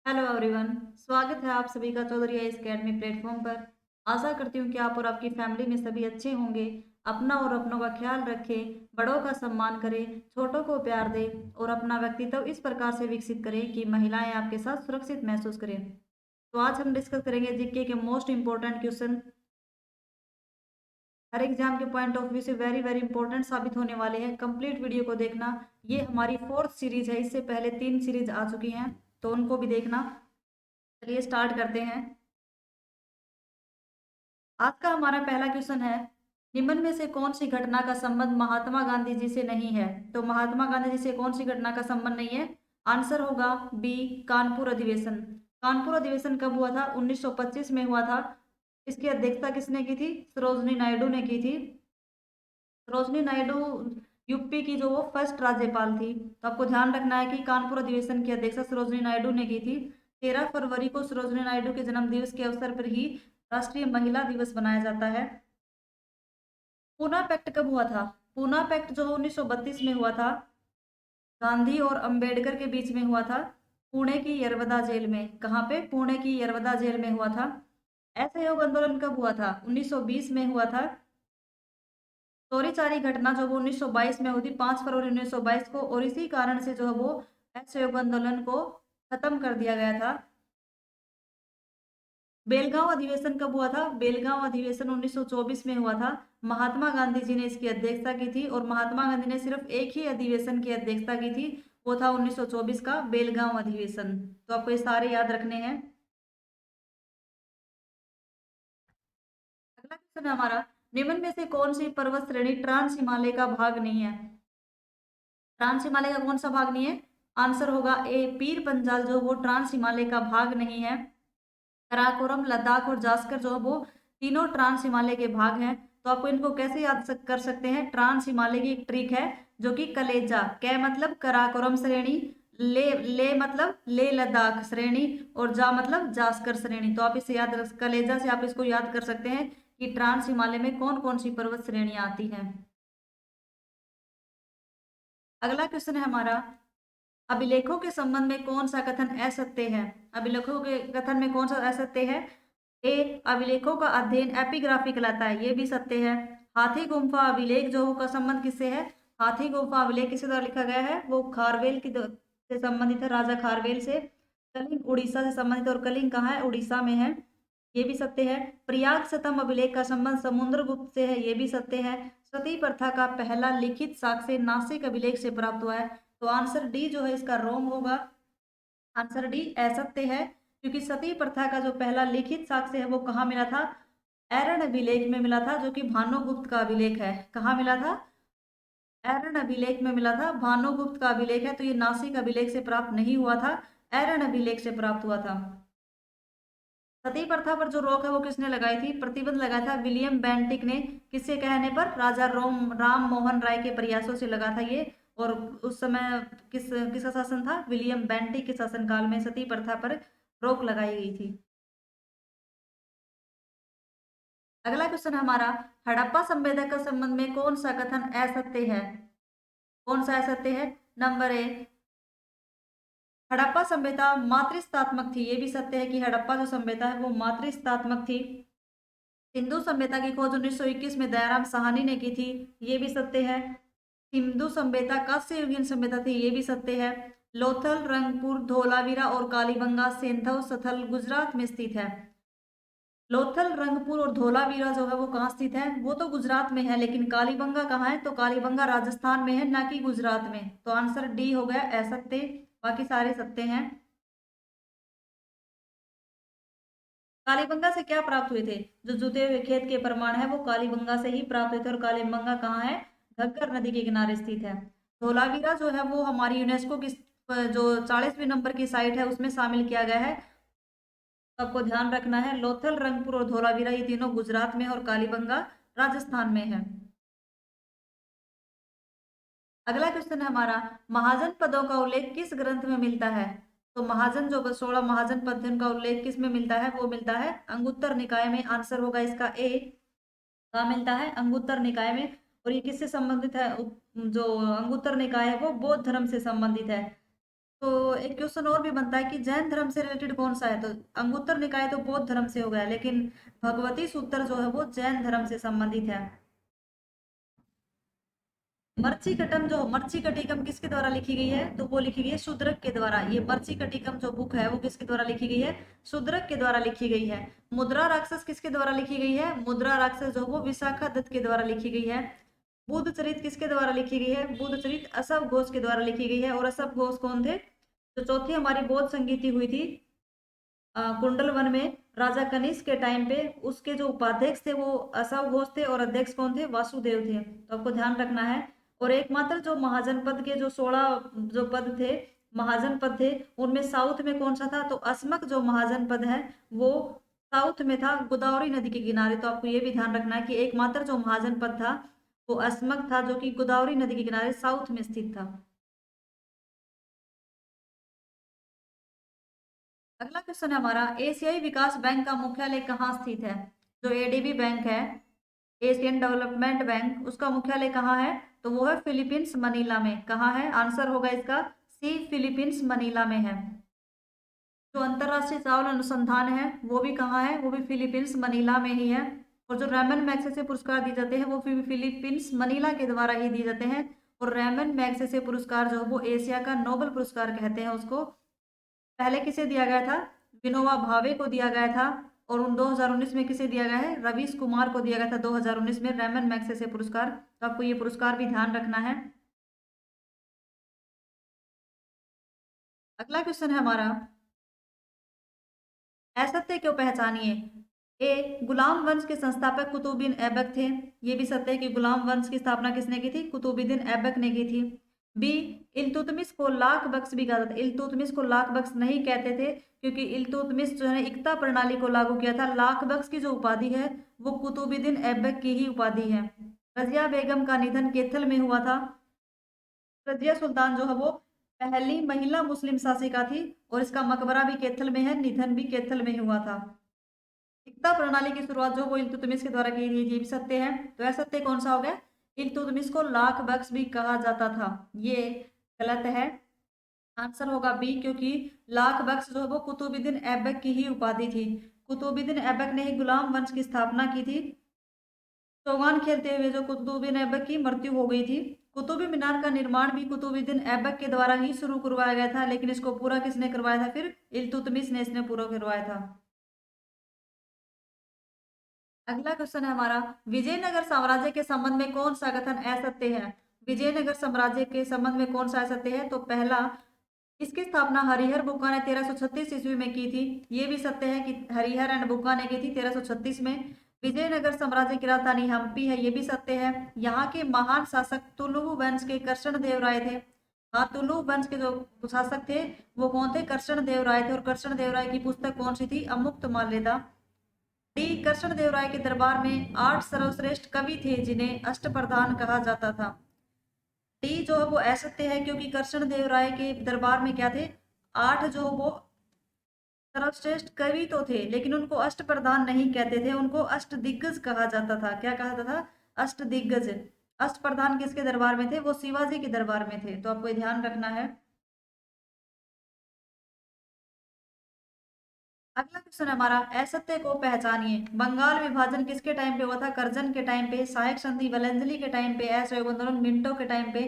Hello everyone. स्वागत है आप सभी का चौधरी आइस अकेडमी प्लेटफॉर्म पर। आशा करती हूँ कि आप और आपकी फैमिली में सभी अच्छे होंगे। अपना और अपनों का ख्याल रखें, बड़ों का सम्मान करें, छोटों को प्यार दें और अपना व्यक्तित्व इस प्रकार से विकसित करें कि महिलाएं आपके साथ सुरक्षित महसूस करें। तो आज हम डिस्कस करेंगे जीके के मोस्ट इंपॉर्टेंट क्वेश्चन। हर एग्जाम के पॉइंट ऑफ व्यू से वेरी वेरी इंपॉर्टेंट साबित होने वाले हैं। कंप्लीट वीडियो को देखना। ये हमारी फोर्थ सीरीज है, इससे पहले 3 सीरीज आ चुकी हैं, तो उनको भी देखना। चलिए स्टार्ट करते हैं। आज का हमारा पहला क्वेश्चन है, निम्न में से कौन सी घटना का संबंध महात्मा गांधी जी से नहीं है? तो महात्मा गांधी जी से कौन सी घटना का संबंध नहीं है? आंसर होगा बी, कानपुर अधिवेशन। कानपुर अधिवेशन कब हुआ था? 1925 में हुआ था। इसकी अध्यक्षता किसने की थी? सरोजनी नायडू ने की थी। सरोजनी नायडू यूपी की जो वो फर्स्ट राज्यपाल थी। तो आपको ध्यान रखना है कि कानपुर अधिवेशन की अध्यक्षता सरोजनी नायडू ने की थी। 13 फरवरी को सरोजनी नायडू के जन्म दिवस के अवसर पर ही राष्ट्रीय महिला दिवस मनाया जाता है। पूना पैक्ट कब हुआ था? पूना पैक्ट जो 1932 में हुआ था, गांधी और अंबेडकर के बीच में हुआ था, पुणे की यरवदा जेल में। कहाँ पे? पुणे की यरवदा जेल में हुआ था। असहयोग आंदोलन कब हुआ था? 1920 में हुआ था। चौरी चौरी घटना जो वो 1922 में हुई थी, 5 फरवरी 1922 को, और इसी कारण से जो है वो असहयोग आंदोलन को खत्म कर दिया गया था। बेलगांव अधिवेशन कब हुआ था? बेलगांव अधिवेशन 1924 में हुआ था। महात्मा गांधी जी ने इसकी अध्यक्षता की थी, और महात्मा गांधी ने सिर्फ एक ही अधिवेशन की अध्यक्षता की थी, वो था 1924 का बेलगांव अधिवेशन। तो आपको ये सारे याद रखने हैं। अगला क्वेश्चन है हमारा, निम्न में से कौन सी पर्वत श्रेणी ट्रांस हिमालय का भाग नहीं है? ट्रांस हिमालय का कौन सा भाग नहीं है? आंसर होगा ए, पीर पंजाल जो वो ट्रांस हिमालय का भाग नहीं है। काराकोरम, लद्दाख और जास्कर जो है वो तीनों ट्रांस हिमालय के भाग हैं। तो आपको इनको कैसे कर सकते हैं? ट्रांस हिमालय की एक ट्रिक है, जो कि कलेजा, कै मतलब कराकोरम श्रेणी, ले मतलब ले लद्दाख श्रेणी, और जा मतलब जास्कर श्रेणी। तो आप इसे कलेजा से आप इसको याद कर सकते हैं कि ट्रांस हिमालय में कौन कौन सी पर्वत श्रेणियां आती हैं। अगला क्वेश्चन है हमारा, अभिलेखों के संबंध में कौन सा कथन असत्य है? अभिलेखों के कथन में कौन सा असत्य है? ए, अभिलेखों का अध्ययन एपिग्राफी कहलाता है, ये भी सत्य है। हाथी गुम्फा अभिलेख जो का संबंध किससे है? हाथी गुम्फा अभिलेख किसके द्वारा लिखा गया है? वो खारवेल से संबंधित है, राजा खारवेल से। कलिंग उड़ीसा से संबंधित, और कलिंग कहाँ है? उड़ीसा में है, ये भी सत्य है। प्रयाग सतम अभिलेख का संबंध समुद्रगुप्त से है, ये भी सत्य है। सती प्रथा का पहला लिखित साक्ष्य नासिक अभिलेख से प्राप्त हुआ है। तो आंसर डी जो है इसका रॉन्ग होगा। आंसर डी असत्य है, क्योंकि सती प्रथा का जो पहला लिखित साक्ष्य है वो कहाँ मिला था? एरन अभिलेख में मिला था, जो कि भानुगुप्त का अभिलेख है। कहाँ मिला था? एरन अभिलेख में मिला था, भानुगुप्त का अभिलेख है। तो ये नासिक अभिलेख से प्राप्त नहीं हुआ था, एरन अभिलेख से प्राप्त हुआ था। सती प्रथा पर जो रोक है वो किसने लगाई थी? प्रतिबंध लगाया था विलियम बेंटिक ने। किसके कहने पर? राजा राम मोहन राय के प्रयासों से लगा था ये। और उस समय किसका शासन था? विलियम बेंटिक के शासनकाल में सती प्रथा पर रोक लगाई गई थी। अगला क्वेश्चन हमारा, हड़प्पा सभ्यता के संबंध में कौन सा कथन असत्य है? कौन सा असत्य है? नंबर ए, हड़प्पा सभ्यता मातृस्थात्मक थी, ये भी सत्य है कि हड़प्पा जो सभ्यता है वो मातृस्थात्मक थी। सिंधु सभ्यता की खोज 1921 में दयाराम साहनी ने की थी, ये भी सत्य है। सिंधु सभ्यता कांस्य युगीन सभ्यता थी, ये भी सत्य है। लोथल, रंगपुर, धोलावीरा और कालीबंगा सेंधव सथल गुजरात में स्थित है। लोथल, रंगपुर और धोलावीरा जो है वो कहाँ स्थित है? वो तो गुजरात में है, लेकिन कालीबंगा कहाँ है? तो कालीबंगा राजस्थान में है, ना कि गुजरात में। तो आंसर डी हो गया असत्य, बाकी सारे सत्य हैं। कालीबंगा से क्या प्राप्त हुए थे? जो जुते हुए खेत के प्रमाण है वो कालीबंगा से ही प्राप्त हुए थे, और कालीबंगा कहाँ है? घग्गर नदी के किनारे स्थित है। धोलावीरा जो है वो हमारी यूनेस्को की जो 40वीं नंबर की साइट है उसमें शामिल किया गया है। तो आपको ध्यान रखना है, लोथल, रंगपुर और धोलावीरा ये तीनों गुजरात में है, और कालीबंगा राजस्थान में है। अगला क्वेश्चन है हमारा, महाजन पदों का उल्लेख किस ग्रंथ में मिलता है? तो महाजन जो 16 महाजन पद थे उनका उल्लेख किस में मिलता है? वो मिलता है अंगुत्तर निकाय में। आंसर होगा इसका ए, कहाँ मिलता है? अंगुत्तर निकाय में। और ये किससे संबंधित है? जो अंगुत्तर निकाय है वो बौद्ध धर्म से संबंधित है। तो एक क्वेश्चन और भी बनता है कि जैन धर्म से रिलेटेड कौन सा है, तो अंगुत्तर निकाय तो बौद्ध धर्म से हो गया, लेकिन भगवती सूत्र जो है वो जैन धर्म से संबंधित है। मर्चिकटम जो मर्चिकटिकम किसके द्वारा लिखी गई है, तो वो लिखी गई है शूद्रक के द्वारा। ये मर्चिकटिकम जो बुक है वो किसके द्वारा लिखी गई है, शूद्रक के द्वारा लिखी गई है। मुद्रा राक्षस किसके द्वारा लिखी गई है, मुद्रा राक्षस जो वो विशाखा दत्त के द्वारा लिखी गई है। बुद्ध चरित किसके द्वारा लिखी गई है, बुद्ध चरित असफ घोष के द्वारा लिखी गई है। और असफ घोष कौन थे, तो चौथी हमारी बौद्ध संगीति हुई थी कुंडल वन में राजा कनिष्क के टाइम पे, उसके जो उपाध्यक्ष थे वो असव घोष थे और अध्यक्ष कौन थे, वासुदेव थे। तो आपको ध्यान रखना है। और एकमात्र जो महाजनपद के जो 16 जो पद थे, महाजन पद थे, उनमें साउथ में कौन सा था, तो अस्मक जो महाजन पद है वो साउथ में था, गोदावरी नदी के किनारे। तो आपको ये भी ध्यान रखना है कि एकमात्र जो महाजन पद था वो अस्मक था, जो कि गोदावरी नदी के किनारे साउथ में स्थित था। अगला क्वेश्चन है हमारा, एशियाई विकास बैंक का मुख्यालय कहाँ स्थित है। जो एडीबी बैंक है, एशियन डेवलपमेंट बैंक, उसका मुख्यालय कहाँ है, तो वो है फिलीपींस मनीला में। कहाँ है, आंसर होगा इसका सी, फिलीपींस मनीला में है। जो अंतरराष्ट्रीय चावल अनुसंधान है वो भी कहाँ है, वो भी फिलीपींस मनीला में ही है। और जो रैमन मैग्सेसे पुरस्कार दिए जाते हैं वो फिलीपींस मनीला के द्वारा ही दिए जाते हैं। और रैमन मैग्सेसे पुरस्कार जो है वो एशिया का नोबेल पुरस्कार कहते हैं उसको। पहले किसे दिया गया था, विनोबा भावे को दिया गया था। और 2019 में किसे दिया गया है, रवीश कुमार को दिया गया था 2019 में रैमन मैग्सेसे पुरस्कार। तो आपको ये पुरस्कार भी ध्यान रखना है। अगला क्वेश्चन है हमारा, असत्य क्यों पहचानिए। ए, गुलाम वंश के संस्थापक कुतुबुद्दीन ऐबक थे। ये भी सत्य है कि गुलाम वंश की स्थापना किसने की थी, कुतुबुद्दीन ऐबक ने की थी। बी, इल्तुतमिश को लाख बख्श भी कहा जाता है। इल्तुतमिश को लाख बख्श नहीं कहते थे, क्योंकि इल्तुतमिश जो है इक्ता प्रणाली को लागू किया था। लाख बख्श की जो उपाधि है वो कुतुबुद्दीन ऐबक की ही उपाधि है। रजिया बेगम का निधन कैथल में हुआ था। रजिया सुल्तान जो है वो पहली महिला मुस्लिम शासिका थी और इसका मकबरा भी कैथल में है, निधन भी कैथल में हुआ था। इक्ता प्रणाली की शुरुआत जो वो इल्तुतमिश के द्वारा की गई, ये भी सत्य है। तो ऐसा सत्य कौन सा हो गया, इल्तुतमिश को लाख बख्श भी कहा जाता था, ये गलत है। आंसर होगा बी, क्योंकि लाख बख्श जो है वो कुतुबुद्दीन ऐबक की ही उपाधि थी। कुतुबुद्दीन ऐबक ने ही गुलाम वंश की स्थापना की थी। चौगान खेलते हुए जो कुतुबुद्दीन ऐबक की मृत्यु हो गई थी। कुतुब मीनार का निर्माण भी कुतुबुद्दीन ऐबक के द्वारा ही शुरू करवाया गया था, लेकिन इसको पूरा किसने करवाया था, फिर इल्तुतमिश ने इसने पूरा करवाया था। अगला क्वेश्चन है हमारा, विजयनगर साम्राज्य के संबंध में कौन सा कथन असत्य है। विजयनगर साम्राज्य के संबंध में कौन सा असत्य है, तो पहला, इसकी स्थापना हरिहर बुक्का ने 1336 ईस्वी में की थी। ये भी सत्य है कि हरिहर एंड बुक्का ने की थी 1336 में। विजयनगर साम्राज्य की राजधानी हम्पी है, ये भी सत्य है। यहाँ के महान शासक तुलुव वंश के कृष्ण देव राय थे। हाँ, तुलुव वंश के जो शासक थे वो कौन थे, कृष्ण देव राय थे। और कृष्ण देव राय की पुस्तक कौन सी थी, अमुक्त माल्यदा। डी, कृष्ण देव राय के दरबार में 8 सर्वश्रेष्ठ कवि थे जिन्हें अष्टप्रधान कहा जाता था। डी जो है वो असत्य है, क्योंकि कृष्ण देव राय के दरबार में क्या थे, 8 जो वो सर्वश्रेष्ठ कवि तो थे, लेकिन उनको अष्टप्रधान नहीं कहते थे, उनको अष्टदिग्गज कहा जाता था। क्या कहा जाता था, अष्टदिग्गज। अष्टप्रधान किसके दरबार में थे, वो शिवाजी के दरबार में थे। तो आपको ये ध्यान रखना है। अगला क्वेश्चन हमारा, असत्य को पहचानिए। बंगाल विभाजन किसके टाइम पे हुआ था, कर्जन के टाइम पे, सहायक संधि वेलेंजली के टाइम पे, असहयोग आंदोलन मिंटो के टाइम पे,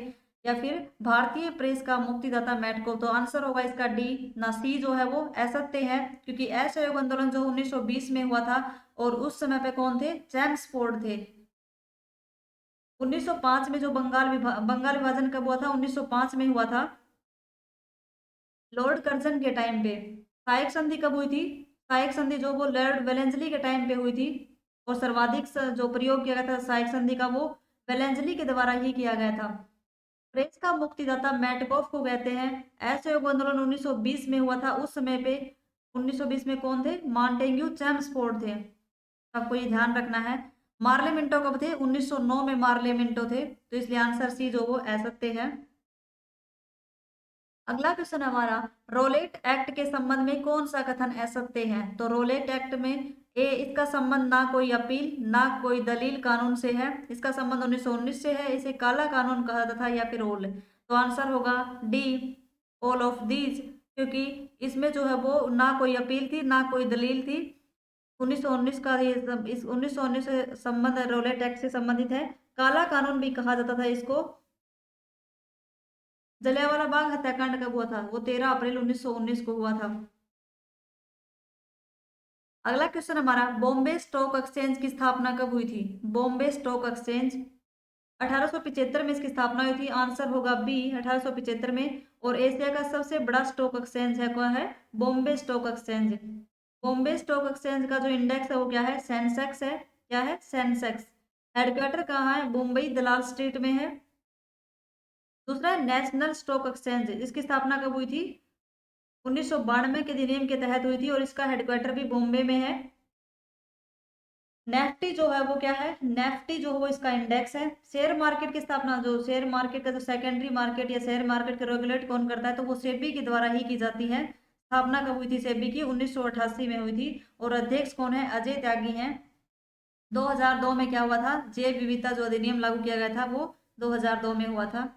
या फिर भारतीय प्रेस का मुक्तिदाता मेटको। तो आंसर होगा इसका डी, ना सी जो है वो असत्य है, क्योंकि असहयोग आंदोलन जो 1920 में हुआ था और उस समय पे कौन थे, जेम्स फोर्ड थे। 1905 में जो बंगाल विभाजन कब हुआ था, 1905 में हुआ था, लॉर्ड कर्जन के टाइम पे। सहायक संधि कब हुई थी, सहायक संधि जो वो लॉर्ड वेलेंजली के टाइम पे हुई थी। और सर्वाधिक जो प्रयोग किया गया था सहायक संधि का वो वेलेंजली के द्वारा ही किया गया था। प्रेस का मुक्तिदाता मैटकोफ को कहते हैं। असहयोग आंदोलन 1920 में हुआ था, उस समय पे 1920 में कौन थे, मॉन्टेग्यू चेम्सफोर्ड थे। आपको ये ध्यान रखना है। मार्ले मिंटो कब थे, 1909 में मार्ले मिंटो थे। तो इसलिए आंसर सी जो वो असत्य है। अगला क्वेश्चन हमारा, रोलेट एक्ट के संबंध में कौन सा कथन असत्य है। तो रोलेट एक्ट में ए, इसका संबंध ना कोई अपील ना कोई दलील कानून से है, इसका संबंध 1919 से है, इसे काला कानून कहा जाता था, या फिर ओल। तो आंसर होगा डी, ऑल ऑफ दीज, क्योंकि इसमें जो है वो ना कोई अपील थी ना कोई दलील थी। 1919 का ये इस 1919 से संबंध रोलेट एक्ट से संबंधित है। काला कानून भी कहा जाता था इसको। जलियांवाला बाग हत्याकांड कब हुआ था? वो 13 अप्रैल 1919 को हुआ था। अगला क्वेश्चन हमारा, बॉम्बे स्टॉक एक्सचेंज की स्थापना कब हुई थी? बॉम्बे स्टॉक एक्सचेंज 1875 में इसकी स्थापना हुई थी। आंसर होगा बी, 1875 में। और एशिया का सबसे बड़ा स्टॉक एक्सचेंज है कौन है? Bombay stock exchange. Bombay stock exchange का जो इंडेक्स है वो क्या है? सेंसेक्स है। क्या है? सेंसेक्स। हेडक्वार्टर कहाँ है? मुंबई दलाल स्ट्रीट में है। दूसरा है नेशनल स्टॉक एक्सचेंज, इसकी स्थापना कब हुई थी? 1992 के अधिनियम के तहत हुई थी और इसका हेडक्वार्टर भी बॉम्बे में है। नेफ्टी जो है वो क्या है? नेफ्टी जो है वो इसका इंडेक्स है। शेयर मार्केट की स्थापना, जो शेयर मार्केट का जो सेकेंडरी मार्केट या शेयर मार्केट को रेगुलेट कौन करता है? तो वो सेबी के द्वारा ही की जाती है। स्थापना कब हुई थी सेबी की? 1988 में हुई थी। और अध्यक्ष कौन है? अजय त्यागी हैं। 2002 में क्या हुआ था? जैव विविधता जो अधिनियम लागू किया गया था वो 2002 में हुआ था।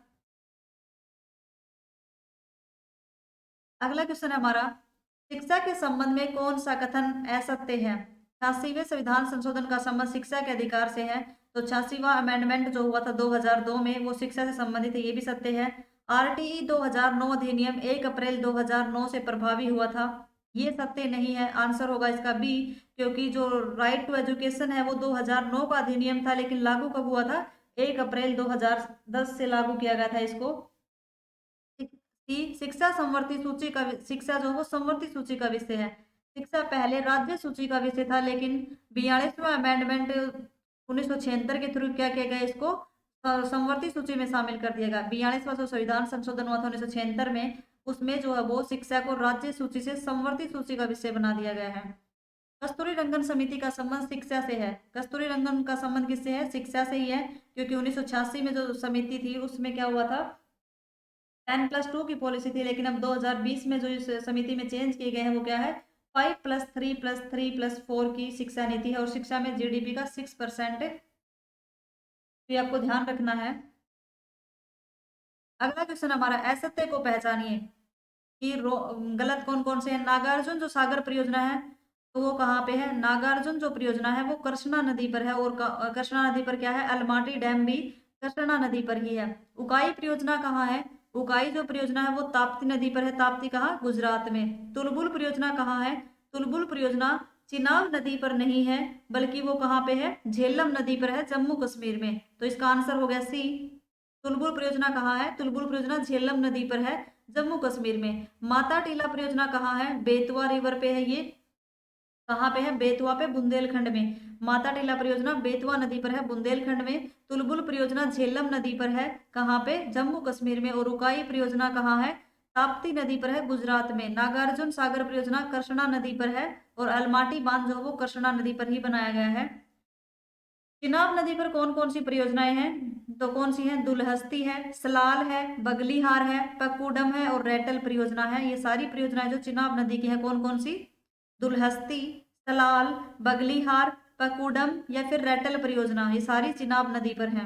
अगला क्वेश्चन है हमारा, शिक्षा के संबंध में कौन सा कथन असत्य है? 86वें संविधान संशोधन का संबंध शिक्षा के अधिकार से है, तो 86वां अमेंडमेंट जो हुआ था 2002 में वो शिक्षा से संबंधित है, ये भी सत्य है। आरटीई 2009 अधिनियम 1 अप्रैल 2009 से प्रभावी हुआ था, ये सत्य नहीं है। आंसर होगा इसका बी, क्योंकि जो राइट टू एजुकेशन है वो 2009 का अधिनियम था, लेकिन लागू कब हुआ था? 1 अप्रैल 2010 से लागू किया गया था इसको। कि शिक्षा संवर्ती सूची का शिक्षा जो वो संवर्ती सूची का विषय है। शिक्षा पहले राज्य सूची का विषय था, लेकिन 42वां अमेंडमेंट 1976 के थ्रू क्या किया गया? इसको संवर्ती सूची में शामिल कर दिया गया। 42वां जो संविधान संशोधन हुआ था 1976 में, उसमें जो है वो शिक्षा को राज्य सूची से संवर्ती सूची का विषय बना दिया गया है। कस्तूरी रंगन समिति का संबंध शिक्षा से है। कस्तूरी रंगन का संबंध किससे है? शिक्षा से ही है, क्योंकि 1986 में जो समिति थी उसमें क्या हुआ था? 10+2 की पॉलिसी थी, लेकिन अब 2020 में जो इस समिति में चेंज किए गए हैं वो क्या है? 5+3+3+4 की शिक्षा नीति है, और शिक्षा में जीडीपी का 6% भी आपको ध्यान रखना है। अगला क्वेश्चन हमारा, असत्य को पहचानिए कि गलत कौन कौन से हैं। नागार्जुन जो सागर परियोजना है तो वो कहाँ पे है? नागार्जुन जो परियोजना है वो कृष्णा नदी पर है, और कृष्णा नदी पर क्या है? अलमाटी डैम भी कृष्णा नदी पर ही है। उकाई परियोजना कहाँ है? उकाई जो परियोजना है वो ताप्ती नदी पर है। ताप्ती कहाँ? गुजरात में। तुलबुल परियोजना कहाँ है? तुलबुल परियोजना चिनाब नदी पर नहीं है, बल्कि वो कहाँ पे है? झेलम नदी पर है, जम्मू कश्मीर में। तो इसका आंसर हो गया सी। तुलबुल परियोजना कहाँ है? तुलबुल परियोजना झेलम नदी पर है, जम्मू कश्मीर में। माता टीला परियोजना कहाँ है? बेतवा रिवर पे है ये। कहाँ पे है? बेतवा पे, बुंदेलखंड में। माता टीला परियोजना बेतवा नदी पर है, बुंदेलखंड में। तुलबुल परियोजना झेलम नदी पर है, कहाँ पे? जम्मू कश्मीर में। और उकाई परियोजना कहाँ है? ताप्ती नदी पर है, गुजरात में। नागार्जुन सागर परियोजना कृष्णा नदी पर है, और अलमाटी बांध जो वो कृष्णा नदी पर ही बनाया गया है। चिनाब नदी पर कौन कौन सी परियोजनाएं हैं? तो कौन सी हैं? दुलहस्ती है, सलाल है, बगलीहार है, पकुडम है, और रेटल परियोजना है। ये सारी परियोजनाएं जो चिनाब नदी की है, कौन कौन सी? दुलहस्ती, सलाल, बगलीहार, पकुडम या फिर रेटल परियोजना, ये सारी चिनाब नदी पर है।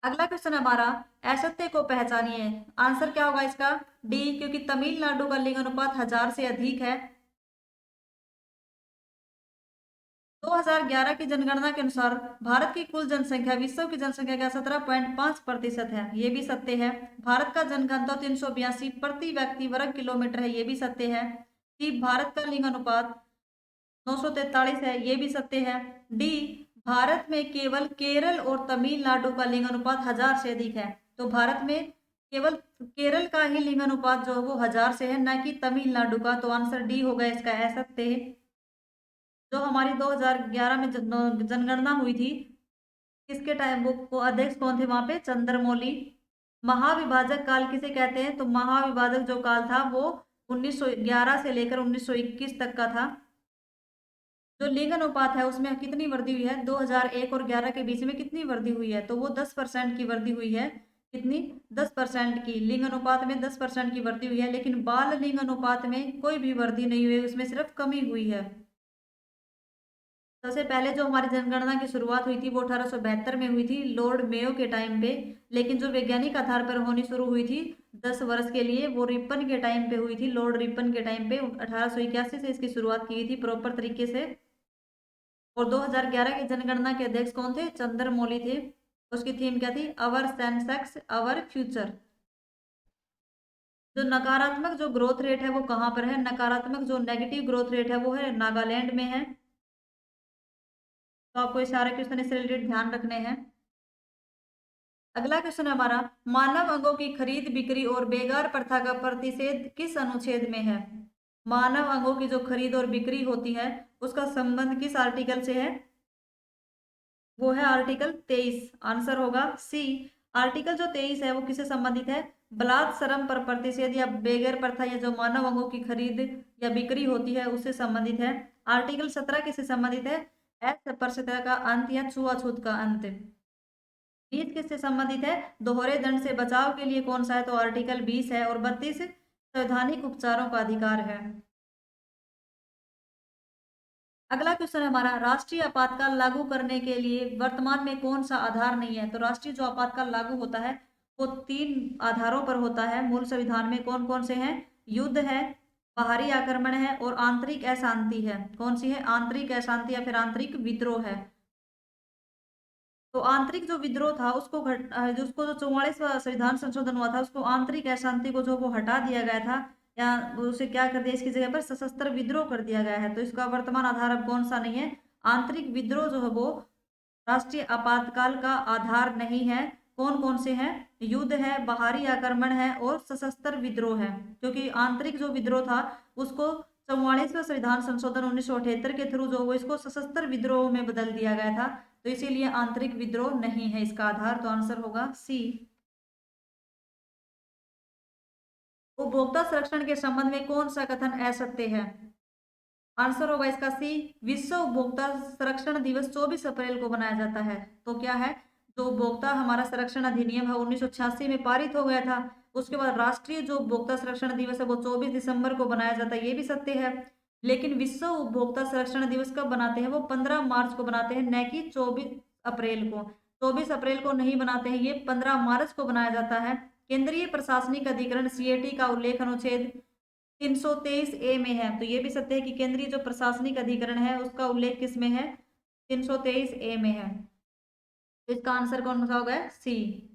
अगला क्वेश्चन हमारा, असत्य को पहचानिए। आंसर क्या होगा इसका? डी, क्योंकि तमिलनाडु का लिंग अनुपात 1000 से अधिक है। 2011 की जनगणना के अनुसार भारत की कुल जनसंख्या विश्व की जनसंख्या का 17.5% है, ये भी सत्य है। भारत का जनघनत्व 382 प्रति व्यक्ति वर्ग किलोमीटर है, ये भी सत्य है। कि भारत का लिंग अनुपात 943 है, ये भी सत्य है। डी, भारत में केवल केरल और तमिलनाडु का लिंग अनुपात 1000 से अधिक है। तो भारत में केवल केरल का ही लिंग अनुपात जो है वो 1000 से है, न कि तमिलनाडु का। तो आंसर डी होगा इसका असत्य। जो हमारी 2011 में जनगणना हुई थी, किसके टाइम वो अध्यक्ष कौन थे वहां पे? चंद्रमौली। महाविभाजक काल किसे कहते हैं? तो महाविभाजक जो काल था वो 1911 से लेकर 1921 तक का था। जो लिंग अनुपात है उसमें कितनी वृद्धि हुई है? 2001 और 11 के बीच में कितनी वृद्धि हुई है? तो वो 10% की वृद्धि हुई है। कितनी? 10% की। लिंग अनुपात में 10% की वृद्धि हुई है, लेकिन बाल लिंग अनुपात में कोई भी वृद्धि नहीं हुई, उसमें सिर्फ कमी हुई है। सबसे पहले जो हमारी जनगणना की शुरुआत हुई थी वो 1872 में हुई थी लॉर्ड मेयो के टाइम पे, लेकिन जो वैज्ञानिक आधार पर होनी शुरू हुई थी 10 वर्ष के लिए वो रिपन के टाइम पे हुई थी, लॉर्ड रिपन के टाइम पे 1881 से इसकी शुरुआत की गई थी प्रॉपर तरीके से। और 2011 की जनगणना के अध्यक्ष कौन थे? चंद्रमौली थे। उसकी थीम क्या थी? अवर सेंसेक्स अवर फ्यूचर। जो नकारात्मक जो ग्रोथ रेट है वो कहाँ पर है? नकारात्मक जो नेगेटिव ग्रोथ रेट है वो है नागालैंड में है। तो आपको ये सारे क्वेश्चन इससे रिलेटेड ध्यान रखने हैं। अगला क्वेश्चन है हमारा, मानव अंगों की खरीद बिक्री और बेगार प्रथा का प्रतिषेध किस अनुच्छेद में है? मानव अंगों की जो खरीद और बिक्री होती है उसका संबंध किस आर्टिकल से है? वो है आर्टिकल 23। आंसर होगा सी। आर्टिकल जो 23 है वो किससे संबंधित है? बलात् श्रम पर प्रतिषेध या बेगर प्रथा या जो मानव अंगों की खरीद या बिक्री होती है उससे संबंधित है। आर्टिकल 17 किससे संबंधित है? अस्पृश्यता का अंत या छुआछूत का अंत। 20 किससे संबंधित है? दोहरे दंड से बचाव के लिए कौन सा है? तो आर्टिकल 20 है। और 32 संवैधानिक उपचारों का अधिकार है। अगला क्वेश्चन है हमारा, राष्ट्रीय आपातकाल लागू करने के लिए वर्तमान में कौन सा आधार नहीं है? तो राष्ट्रीय जो आपातकाल लागू होता है वो 3 आधारों पर होता है मूल संविधान में। कौन कौन से हैं? युद्ध है, बाहरी आक्रमण है और आंतरिक अशांति है। कौन सी है? आंतरिक अशांति या फिर आंतरिक विद्रोह है। तो आंतरिक जो विद्रोह था उसको जो उसको जो 44वां संविधान संशोधन हुआ था उसको आंतरिक अशांति को जो वो हटा दिया गया था या उसे क्या कर दिया, इसकी जगह पर सशस्त्र विद्रोह कर दिया गया है। तो इसका वर्तमान आधार अब कौन सा नहीं है? आंतरिक विद्रोह जो है वो राष्ट्रीय आपातकाल का आधार नहीं है। कौन कौन से हैं? युद्ध है, बाहरी आक्रमण है और सशस्त्र विद्रोह है। क्योंकि आंतरिक जो विद्रोह था उसको 44वां संविधान संशोधन 1978 के थ्रू जो वो इसको सशस्त्र विद्रोह में बदल दिया गया था। तो इसीलिए आंतरिक विद्रोह नहीं है इसका आधार। तो आंसर होगा सी। उपभोक्ता संरक्षण के संबंध में कौन सा कथन असत्य है? आंसर होगा इसका सी। विश्व उपभोक्ता संरक्षण दिवस 24 अप्रैल को मनाया जाता है। तो क्या है? जो उपभोक्ता हमारा संरक्षण अधिनियम है 1986 में पारित हो गया था, उसके बाद राष्ट्रीय जो उपभोक्ता संरक्षण दिवस है वो 24 दिसंबर को बनाया जाता है, ये भी सत्य है। लेकिन विश्व उपभोक्ता संरक्षण दिवस कब बनाते हैं? वो 15 मार्च को बनाते हैं, न कि 24 अप्रैल को। 24 अप्रैल को नहीं बनाते हैं, ये 15 मार्च को बनाया जाता है। केंद्रीय प्रशासनिक अधिकरण सीएटी का उल्लेख अनुच्छेद 323 ए में है। तो ये भी सत्य है कि केंद्रीय जो प्रशासनिक अधिकरण है उसका उल्लेख किस में है? 323 ए में है। तो इसका आंसर कौन सा होगा? सी।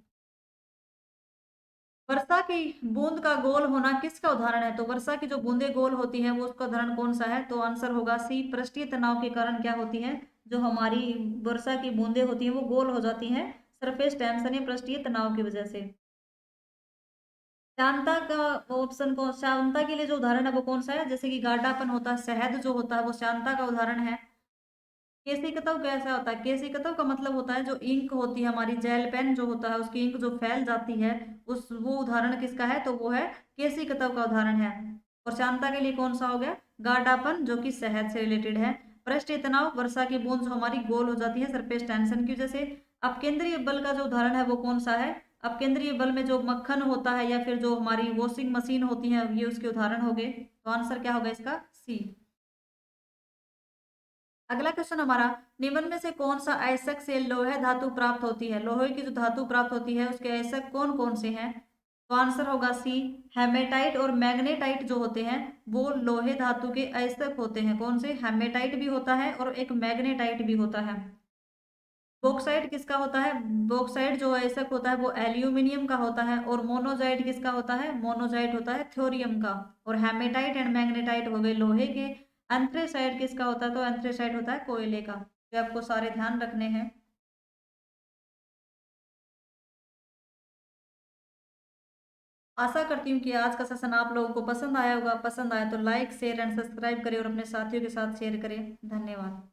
वर्षा की बूंद का गोल होना किसका उदाहरण है? तो वर्षा की जो बूंदे गोल होती हैं वो उसका उदाहरण कौन सा है? तो आंसर होगा सी। पृष्ठीय तनाव के कारण क्या होती है? जो हमारी वर्षा की बूंदे होती हैं वो गोल हो जाती हैं सरफेस टेंशन या पृष्ठीय तनाव की वजह से। श्यानता का ऑप्शन को, श्यानता के लिए जो उदाहरण है वो कौन सा है? जैसे कि गाढ़ापन होता है, शहद जो होता है वो श्यानता का उदाहरण है। केशिकतव कैसा होता है? केशिकतव का मतलब होता है जो इंक होती है हमारी जेल पेन जो होता है उसकी इंक जो फैल जाती है, उस वो उदाहरण किसका है? तो वो है केशिकतव का उदाहरण है। और श्यानता के लिए कौन सा हो गया? गाढ़ापन जो कि शहद से रिलेटेड है। पृष्ठीय तनाव वर्षा की बूंद जो हमारी गोल हो जाती है सरफेस टेंशन की वजह से। अब केंद्रीय बल का जो उदाहरण है वो कौन सा है? अब केंद्रीय बल में जो मक्खन होता है या फिर जो हमारी वॉशिंग मशीन होती है ये उसके उदाहरण हो गए। तो आंसर क्या होगा इसका? सी। अगला क्वेश्चन हमारा, निम्न में से कौन सा अयस्क से लोहे धातु प्राप्त होती है? लोहे की जो धातु प्राप्त होती है उसके अयस्क कौन कौन से हैं? तो आंसर होगा सी। हेमेटाइट और मैग्नेटाइट जो होते हैं वो लोहे धातु के अयस्क होते हैं। कौन से? हेमेटाइट भी होता है और एक मैग्नेटाइट भी होता है। बॉक्साइट किसका होता है? बॉक्साइट जो अयस्क होता है वो एल्यूमिनियम का होता है। और मोनोजाइट किसका होता है? मोनोजाइट होता है थ्योरियम का। और हेमेटाइट एंड मैग्नेटाइट हो गए लोहे के। एंथ्रेसाइट किसका होता है? तो एंथ्रेसाइट होता है कोयले का। ये आपको सारे ध्यान रखने हैं। आशा करती हूँ कि आज का सेशन आप लोगों को पसंद आया होगा। पसंद आया तो लाइक शेयर एंड सब्सक्राइब करें और अपने साथियों के साथ शेयर करें। धन्यवाद।